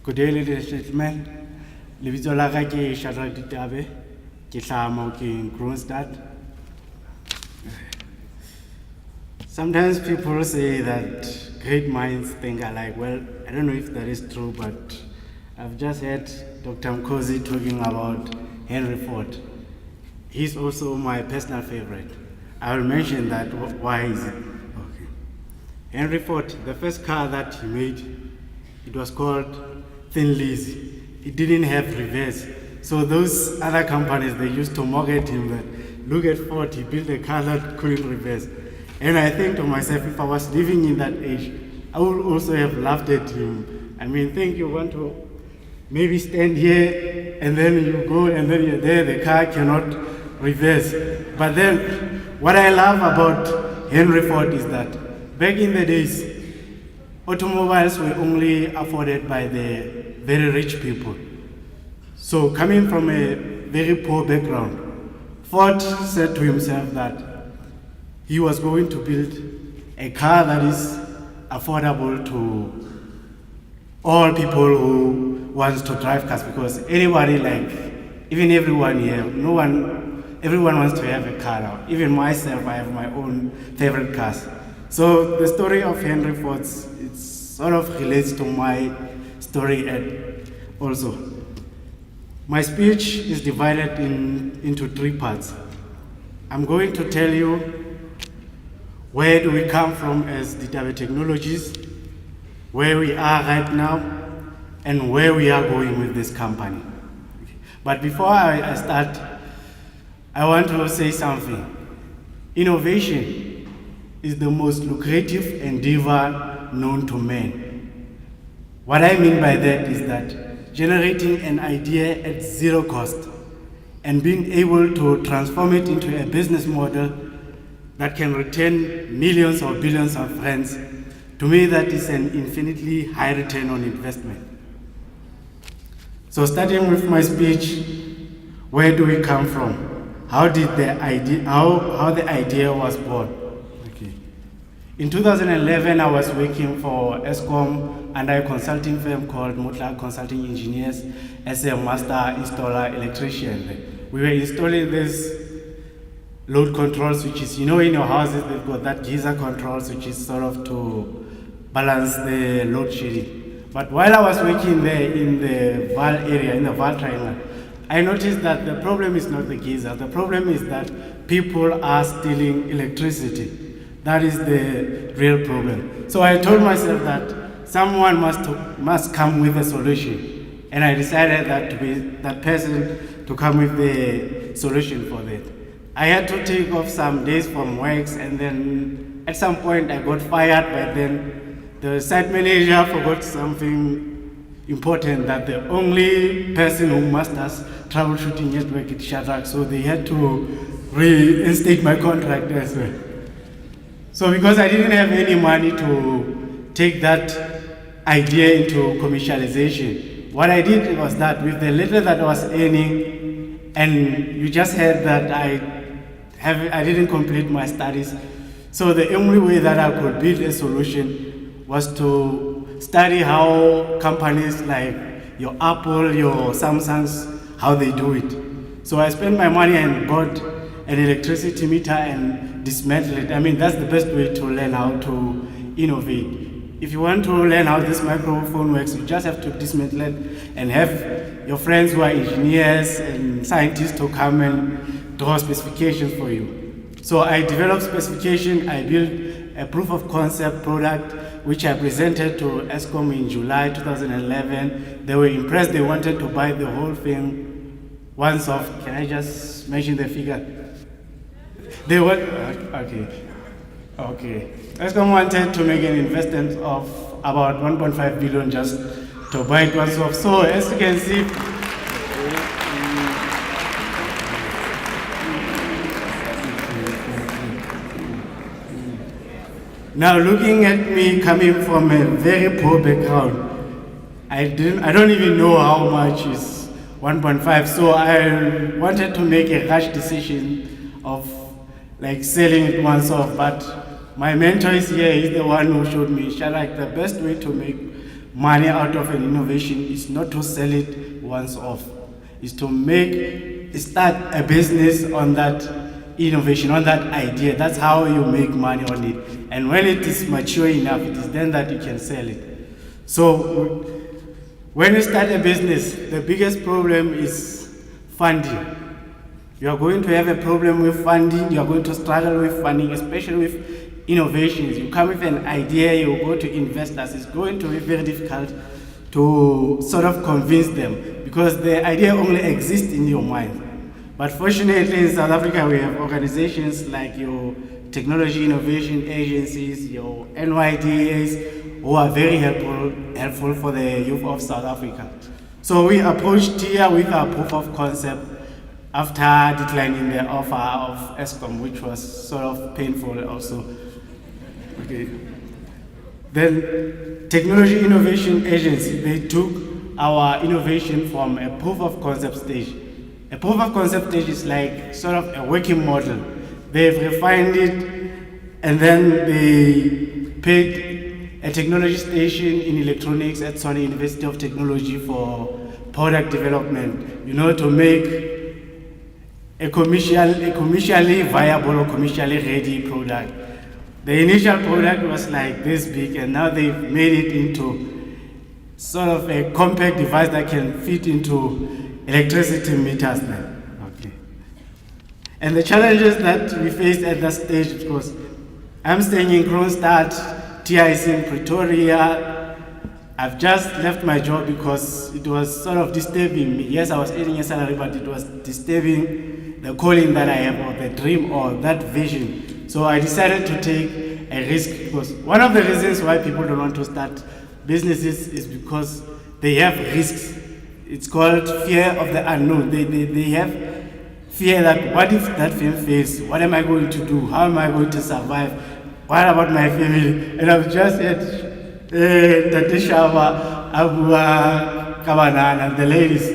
Good day, ladies and gentlemen. Lebitso la ka ke Shadrack Litabe, ke hlaha Maokeng, Kroonstad. Sometimes people say that great minds think alike. Well, I don't know if that is true, but I've just heard Dr. Mkosi talking about Henry Ford. He's also my personal favorite. I will mention that. Why is it? Okay. Henry Ford, the first car that he made, it was called Technlogies. It didn't have reverse. So those other companies, they used to market him that, look at Ford, he built a car that couldn't reverse. And I think to myself, if I was living in that age, I would also have laughed at him. I mean, think you want to maybe stand here and then you go and then you're there, the car cannot reverse. But then what I love about Henry Ford is that back in the days, automobiles were only afforded by the very rich people. So coming from a very poor background, Ford said to himself that he was going to build a car that is affordable to all people who wants to drive cars, because anybody, like even everyone here, everyone wants to have a car now. Even myself, I have my own favorite cars. So the story of Henry Ford, it sort of relates to my story also. My speech is divided into three parts. I'm going to tell you where do we come from as Litabe Technologies, where we are right now, and where we are going with this company. But before I start, I want to say something. Innovation is the most lucrative endeavor known to man. What I mean by that is that generating an idea at zero cost and being able to transform it into a business model that can return millions or billions of rands, to me that is an infinitely high return on investment. So starting with my speech, where do we come from? How did the idea, how the idea was born? Okay. In 2011, I was working for Eskom under a consulting firm called Moeletsi Consulting Engineers as a master installer electrician. We were installing this load control switches. You know, in your houses, they've got that geyser control, which is sort of to balance the load shedding. But while I was working there in the Val area, in the Val triangle, I noticed that the problem is not the geyser. The problem is that people are stealing electricity. That is the real problem. So I told myself that someone must come with a solution. And I decided that to be that person to come with the solution for that. I had to take off some days from works, and then at some point I got fired, but then the site manager forgot something important, that the only person who masters troubleshooting network is Shadrack, so they had to reinstate my contract as well. So because I didn't have any money to take that idea into commercialization, what I did was that with the little that I was earning, and you just heard that I didn't complete my studies, so the only way that I could build a solution was to study how companies like your Apple, your Samsungs, how they do it. So I spent my money and bought an electricity meter and dismantled it. I mean, that's the best way to learn how to innovate. If you want to learn how this microphone works, you just have to dismantle it and have your friends who are engineers and scientists to come and draw specifications for you. So I developed specification, I built a proof of concept product, which I presented to Eskom in July 2011. They were impressed, they wanted to buy the whole thing once off. Can I just mention the figure? They were, okay. Eskom wanted to make an investment of about 1.5 billion just to buy it once off. So as you can see, now looking at me coming from a very poor background, I don't even know how much is 1.5. So I wanted to make a rash decision of like selling it once off, but my mentor is here. He's the one who showed me, Shadrack, the best way to make money out of an innovation is not to sell it once off. It's to start a business on that innovation, on that idea. That's how you make money on it. And when it is mature enough, it is then that you can sell it. So when you start a business, the biggest problem is funding. You are going to have a problem with funding, you are going to struggle with funding, especially with innovations. You come with an idea, you go to investors, it's going to be very difficult to sort of convince them because the idea only exists in your mind. But fortunately in South Africa we have organizations like your technology innovation agencies, your NYDAs, who are very helpful for the youth of South Africa. So we approached TIA with our proof of concept after declining the offer of ESCOM, which was sort of painful also. Okay. Then Technology Innovation Agency, they took our innovation from a proof of concept stage. A proof of concept stage is like sort of a working model. They've refined it and then they paid a technology station in electronics at Sony University of Technology for product development, to make a commercially viable or commercially ready product. The initial product was like this big, and now they've made it into sort of a compact device that can fit into electricity meters now. Okay. And the challenges that we faced at that stage, because I'm staying in Kronstadt, TIA is in Pretoria. I've just left my job because it was sort of disturbing me. Yes, I was earning a salary, but it was disturbing the calling that I have, or the dream, or that vision. So I decided to take a risk, because one of the reasons why people don't want to start businesses is because they have risks. It's called fear of the unknown. They have fear that what if that film fails? What am I going to do? How am I going to survive? What about my family? And I've just had Tatishawa, Abu Kabanan, and the ladies.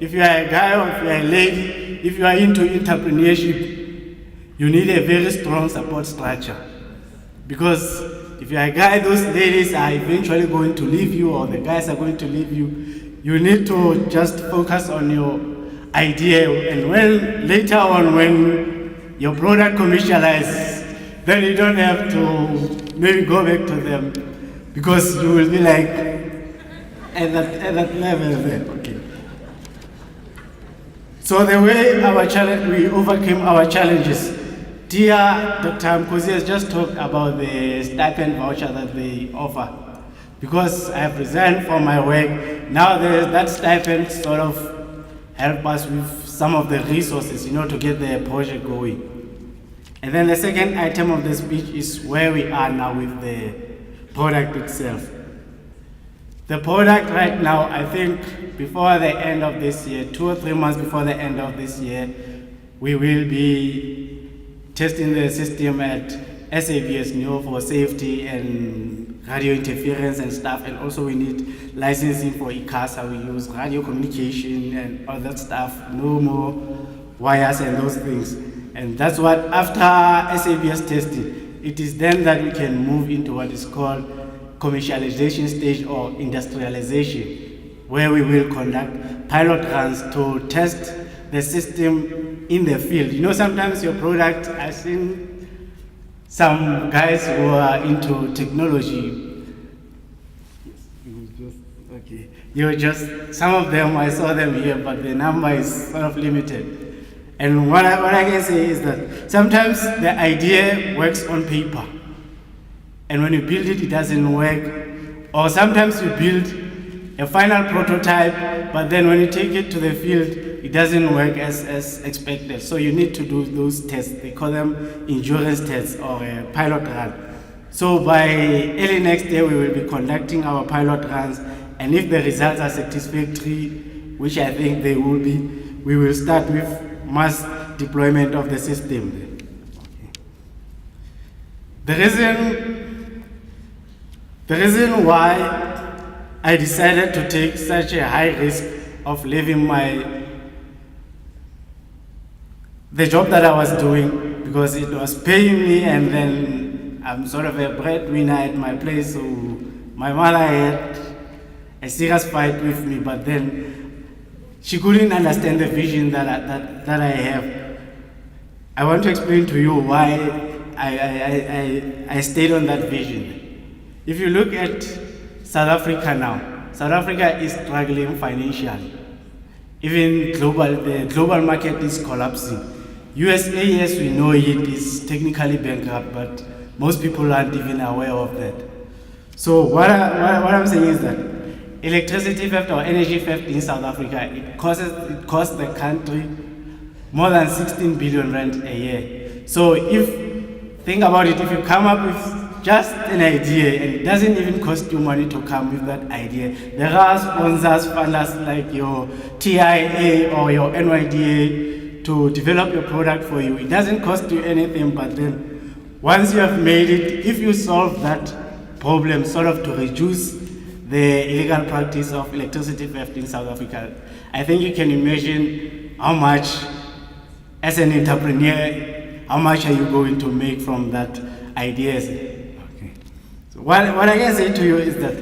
If you are a guy or if you are a lady, if you are into entrepreneurship, you need a very strong support structure. Because if you are a guy, those ladies are eventually going to leave you, or the guys are going to leave you. You need to just focus on your idea, and when later on, when your product commercializes, then you don't have to maybe go back to them, because you will be like at that level there. Okay. So the way we overcame our challenges, dear Dr. Mkosi has just talked about the stipend voucher that they offer. Because I have resigned from my work, now that stipend sort of help us with some of the resources, to get the project going. And then the second item of the speech is where we are now with the product itself. The product right now, I think before the end of this year, 2 or 3 months before the end of this year, we will be testing the system at SABS NEO for safety and radio interference and stuff, and also we need licensing for ICASA. We use radio communication and all that stuff, no more wires and those things. And that's what, after SABS testing, it is then that we can move into what is called commercialization stage or industrialization, where we will conduct pilot runs to test the system in the field. Sometimes your product, I've seen some guys who are into technology. Some of them, I saw them here, but the number is sort of limited. And what I can say is that sometimes the idea works on paper, and when you build it, it doesn't work. Or sometimes you build a final prototype, but then when you take it to the field, it doesn't work as expected. So you need to do those tests. They call them endurance tests or a pilot run. So by early next year, we will be conducting our pilot runs, and if the results are satisfactory, which I think they will be, we will start with mass deployment of the system. The reason why I decided to take such a high risk of leaving the job that I was doing, because it was paying me, and then I'm sort of a breadwinner at my place, so my mother had a serious fight with me, but then she couldn't understand the vision that I have. I want to explain to you why I stayed on that vision. If you look at South Africa now, South Africa is struggling financially. Even the global market is collapsing. USA, as we know it, is technically bankrupt, but most people aren't even aware of that. So what I'm saying is that electricity theft or energy theft in South Africa, it costs the country more than 16 billion rand a year. So think about it, if you come up with just an idea and it doesn't even cost you money to come with that idea, there are sponsors, funders like your TIA or your NYDA to develop your product for you. It doesn't cost you anything, but then once you have made it, if you solve that problem sort of to reduce the illegal practice of electricity theft in South Africa, I think you can imagine how much, as an entrepreneur, how much are you going to make from that ideas? Okay. So what I can say to you is that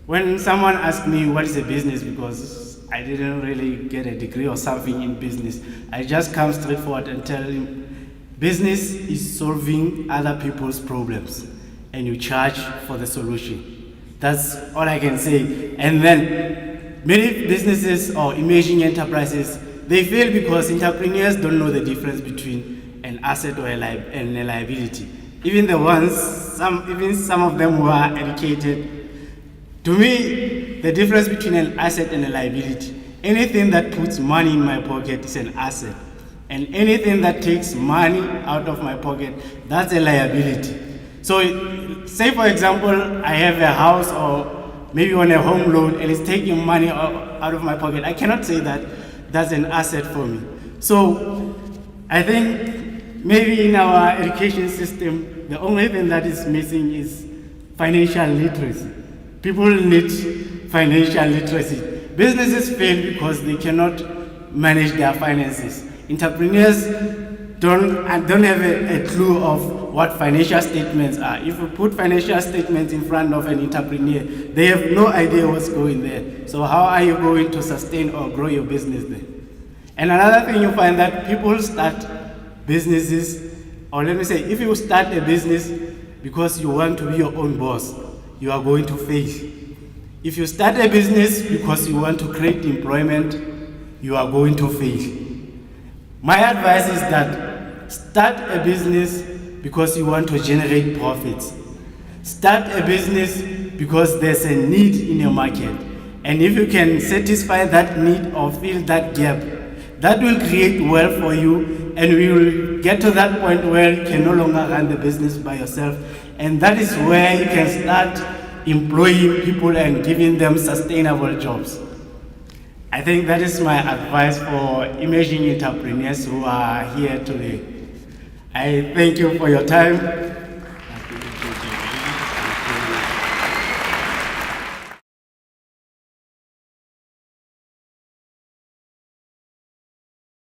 when someone asks me what is a business, because I didn't really get a degree or something in business, I just come straight forward and tell him, business is solving other people's problems and you charge for the solution. That's all I can say. And then many businesses or emerging enterprises, they fail because entrepreneurs don't know the difference between an asset or a liability. Even some of them who are educated. To me, the difference between an asset and a liability, anything that puts money in my pocket is an asset. And anything that takes money out of my pocket, that's a liability. So say for example, I have a house or maybe on a home loan and it's taking money out of my pocket. I cannot say that that's an asset for me. So I think maybe in our education system, the only thing that is missing is financial literacy. People need financial literacy. Businesses fail because they cannot manage their finances. Entrepreneurs don't have a clue of what financial statements are. If you put financial statements in front of an entrepreneur, they have no idea what's going there. So how are you going to sustain or grow your business there? And another thing you find that people start businesses, or let me say, if you start a business because you want to be your own boss, you are going to fail. If you start a business because you want to create employment, you are going to fail. My advice is that start a business because you want to generate profits. Start a business because there's a need in your market. And if you can satisfy that need or fill that gap, that will create wealth for you, and we will get to that point where you can no longer run the business by yourself. And that is where you can start employing people and giving them sustainable jobs. I think that is my advice for emerging entrepreneurs who are here today. I thank you for your time.